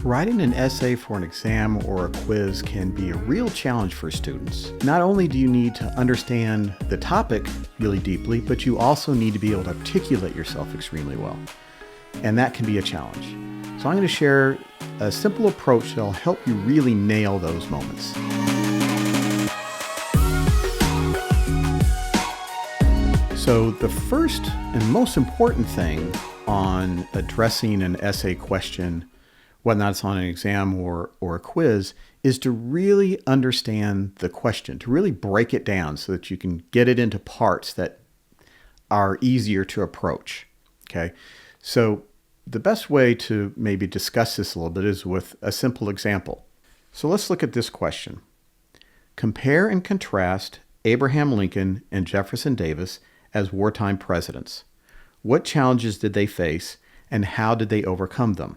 Writing an essay for an exam or a quiz can be a real challenge for students. Not only do you need to understand the topic really deeply, but you also need to be able to articulate yourself extremely well. And that can be a challenge. So I'm going to share a simple approach that will help you really nail those moments. So the first and most important thing on addressing an essay question, whether that's on an exam or a quiz, is to really understand the question, to really break it down so that you can get it into parts that are easier to approach. Okay, so the best way to maybe discuss this a little bit is with a simple example. So let's look at this question. Compare and contrast Abraham Lincoln and Jefferson Davis as wartime presidents. What challenges did they face and how did they overcome them?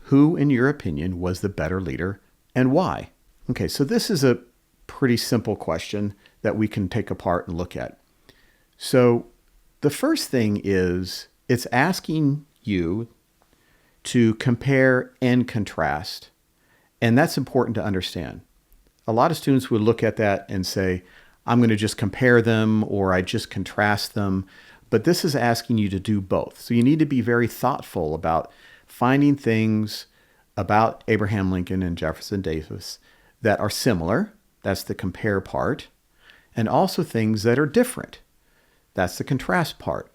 Who, in your opinion, was the better leader and why? Okay, so this is a pretty simple question that we can take apart and look at. So the first thing is it's asking you to compare and contrast, and that's important to understand. A lot of students would look at that and say, I'm going to just compare them or I just contrast them, but this is asking you to do both. So you need to be very thoughtful about finding things about Abraham Lincoln and Jefferson Davis that are similar, that's the compare part, and also things that are different, that's the contrast part.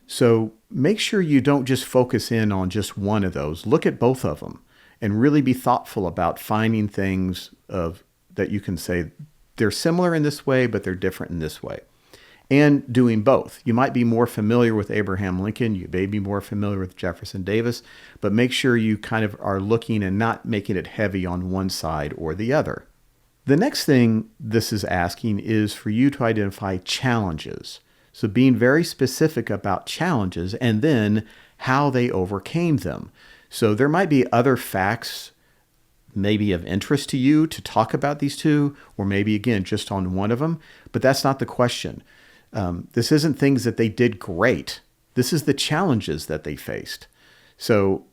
So make sure you don't just focus in on just one of those. Look at both of them and really be thoughtful about finding things that you can say they're similar in this way, but they're different in this way. And doing both. You might be more familiar with Abraham Lincoln, you may be more familiar with Jefferson Davis, but make sure you kind of are looking and not making it heavy on one side or the other. The next thing this is asking is for you to identify challenges. So being very specific about challenges and then how they overcame them. So there might be other facts maybe of interest to you to talk about these two, or maybe again, just on one of them, but that's not the question. This isn't things that they did great. This is the challenges that they faced. So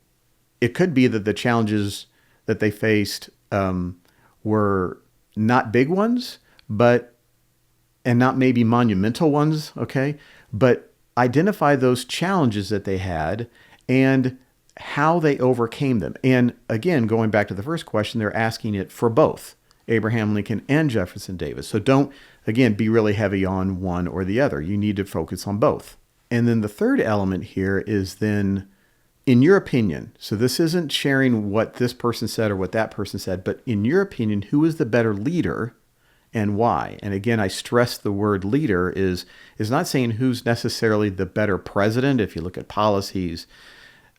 it could be that the challenges that they faced were not big ones, and not maybe monumental ones, okay? But identify those challenges that they had and how they overcame them. And again, going back to the first question, they're asking it for both Abraham Lincoln and Jefferson Davis. So don't, again, be really heavy on one or the other. You need to focus on both. And then the third element here is then, in your opinion, so this isn't sharing what this person said or what that person said, but in your opinion, who is the better leader and why? And again, I stress the word leader is not saying who's necessarily the better president. If you look at policies,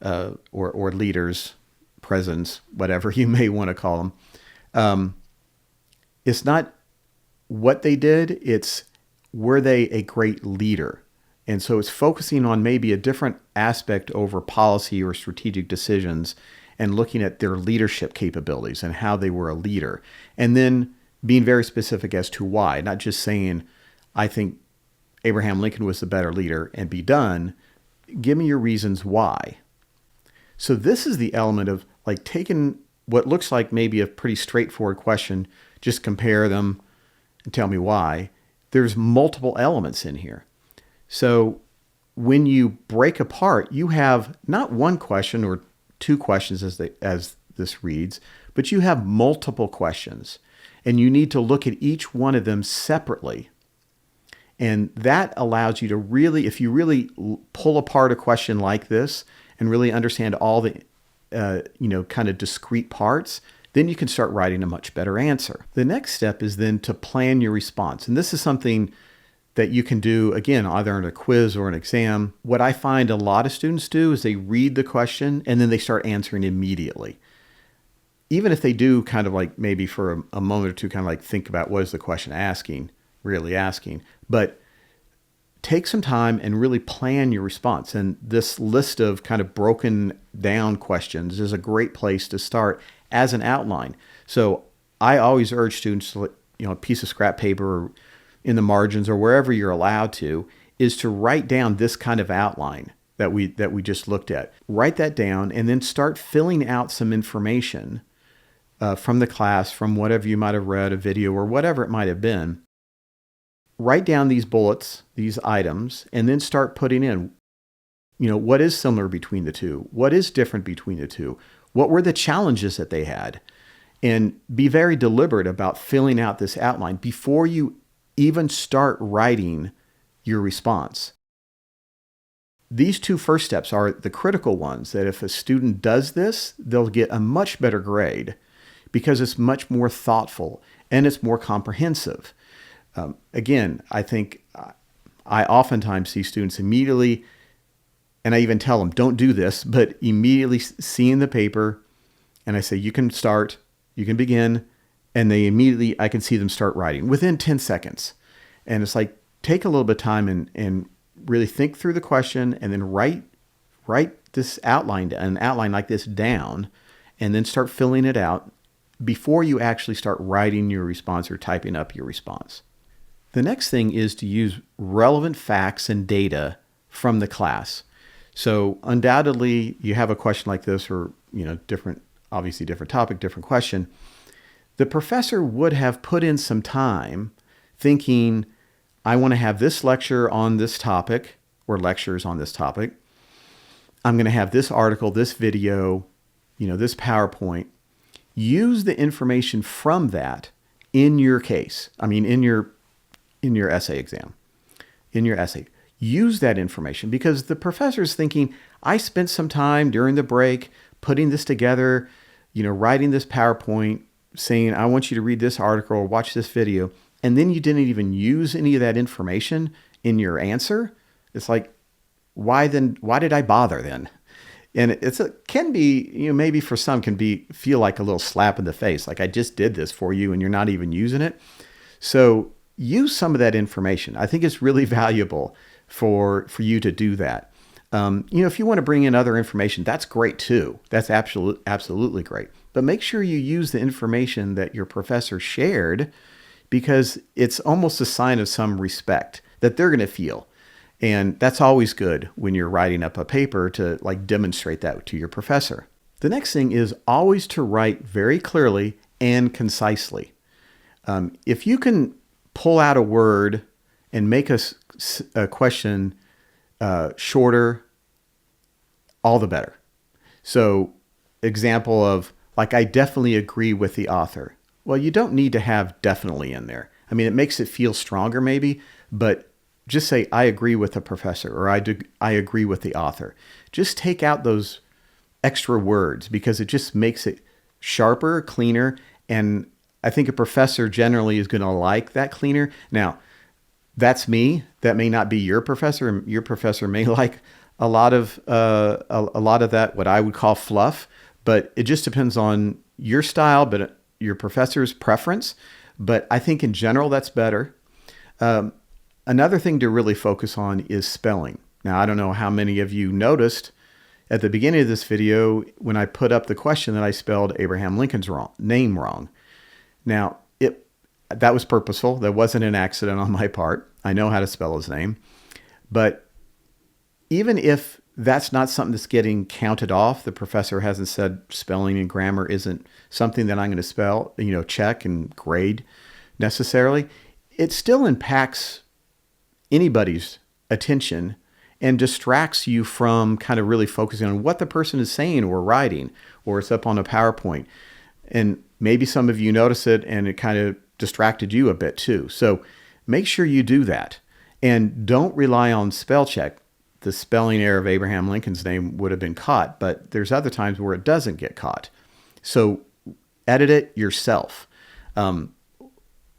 or leaders, presidents, whatever you may want to call them. It's not what they did, it's were they a great leader? And so it's focusing on maybe a different aspect over policy or strategic decisions and looking at their leadership capabilities and how they were a leader. And then being very specific as to why, not just saying, I think Abraham Lincoln was the better leader and be done. Give me your reasons why. So this is the element of like taking what looks like maybe a pretty straightforward question, just compare them and tell me why. There's multiple elements in here. So when you break apart, you have not one question or two questions as this reads, but you have multiple questions. And you need to look at each one of them separately. And that allows you to really, if you really pull apart a question like this, and really understand all the, kind of discrete parts, then you can start writing a much better answer. The next step is then to plan your response. And this is something that you can do, again, either in a quiz or an exam. What I find a lot of students do is they read the question and then they start answering immediately. Even if they do kind of like maybe for a moment or two, kind of like think about what is the question really asking. But take some time and really plan your response. And this list of kind of broken down questions is a great place to start as an outline. So I always urge students to, a piece of scrap paper or in the margins or wherever you're allowed to, is to write down this kind of outline. that we just looked at. Write that down and then start filling out some information from the class, from whatever you might have read, a video or whatever it might have been. Write down these bullets, these items, and then start putting in, what is similar between the two? What is different between the two? What were the challenges that they had? And be very deliberate about filling out this outline before you even start writing your response. These two first steps are the critical ones, that if a student does this, they'll get a much better grade because it's much more thoughtful and it's more comprehensive. Again, I think I oftentimes see students immediately, and I even tell them, don't do this, but immediately seeing the paper, and I say, you can start, you can begin, and I can see them start writing within 10 seconds. And it's like, take a little bit of time and really think through the question, and then write this an outline like this down, and then start filling it out before you actually start writing your response or typing up your response. The next thing is to use relevant facts and data from the class. So undoubtedly you have a question like this, or, obviously different topic, different question. The professor would have put in some time thinking, I want to have this lecture on this topic, or lectures on this topic. I'm going to have this article, this video, this PowerPoint. Use the information from that in your case. In your essay exam, in your essay. Use that information because the professor's thinking, I spent some time during the break putting this together, writing this PowerPoint, saying, I want you to read this article or watch this video, and then you didn't even use any of that information in your answer. It's like, why did I bother then? And can be, maybe for some feel like a little slap in the face. Like, I just did this for you and you're not even using it. So use some of that information. I think it's really valuable for you to do that. If you want to bring in other information, that's great too. That's absolutely great. But make sure you use the information that your professor shared, because it's almost a sign of some respect that they're going to feel. And that's always good when you're writing up a paper, to demonstrate that to your professor. The next thing is always to write very clearly and concisely. If you can pull out a word and make a question shorter, all the better. So, example of, I definitely agree with the author. Well, you don't need to have definitely in there. It makes it feel stronger maybe, but just say, I agree with the professor, or I agree with the author. Just take out those extra words because it just makes it sharper, cleaner, and I think a professor generally is going to like that cleaner. Now, that's me. That may not be your professor. Your professor may like a lot of that, what I would call fluff, but it just depends on your style, but your professor's preference. But I think in general, that's better. Another thing to really focus on is spelling. Now, I don't know how many of you noticed at the beginning of this video when I put up the question that I spelled Abraham Lincoln's name wrong. Now, that was purposeful. That wasn't an accident on my part. I know how to spell his name. But even if that's not something that's getting counted off, the professor hasn't said spelling and grammar isn't something that I'm going to check and grade necessarily, it still impacts anybody's attention and distracts you from kind of really focusing on what the person is saying or writing, or it's up on a PowerPoint. And maybe some of you notice it and it kind of distracted you a bit too. So make sure you do that. And don't rely on spell check. The spelling error of Abraham Lincoln's name would have been caught, but there's other times where it doesn't get caught. So edit it yourself. An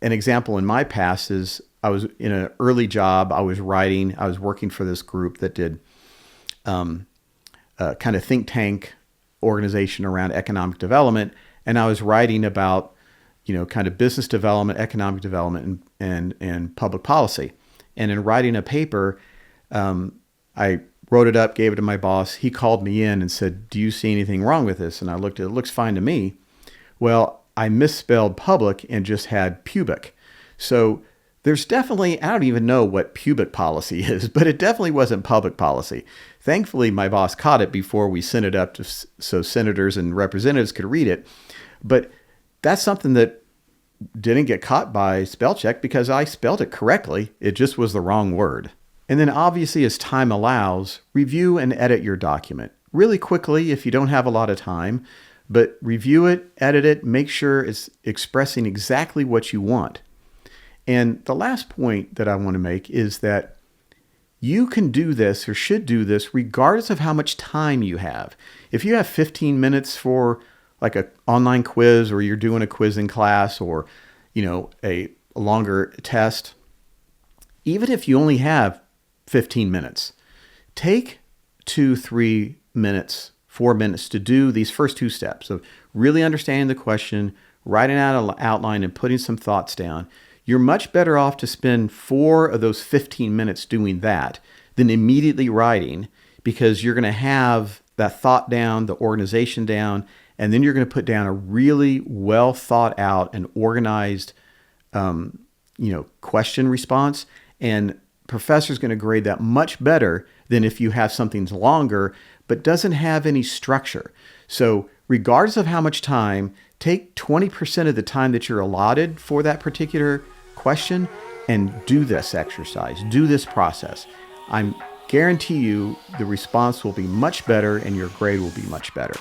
example in my past is I was in an early job. I was working for this group that did kind of think tank organization around economic development. And I was writing about, kind of business development, economic development, and public policy. And in writing a paper, I wrote it up, gave it to my boss. He called me in and said, do you see anything wrong with this? And I looked at it, looks fine to me. Well, I misspelled public and just had pubic. So There's definitely, I don't even know what pubic policy is, but it definitely wasn't public policy. Thankfully, my boss caught it before we sent it up to, so senators and representatives could read it. But that's something that didn't get caught by spell check because I spelled it correctly. It just was the wrong word. And then obviously, as time allows, review and edit your document really quickly if you don't have a lot of time, but review it, edit it, make sure it's expressing exactly what you want. And the last point that I want to make is that you can do this or should do this regardless of how much time you have. If you have 15 minutes for like an online quiz, or you're doing a quiz in class, or a longer test, even if you only have 15 minutes, take 2, 3 minutes, 4 minutes to do these first 2 steps of really understanding the question, writing out an outline, and putting some thoughts down. You're much better off to spend 4 of those 15 minutes doing that than immediately writing, because you're going to have that thought down, the organization down, and then you're going to put down a really well thought out and organized, question response. And professor's going to grade that much better than if you have something longer but doesn't have any structure. So regardless of how much time, take 20% of the time that you're allotted for that particular question and do this exercise, do this process. I guarantee you the response will be much better and your grade will be much better.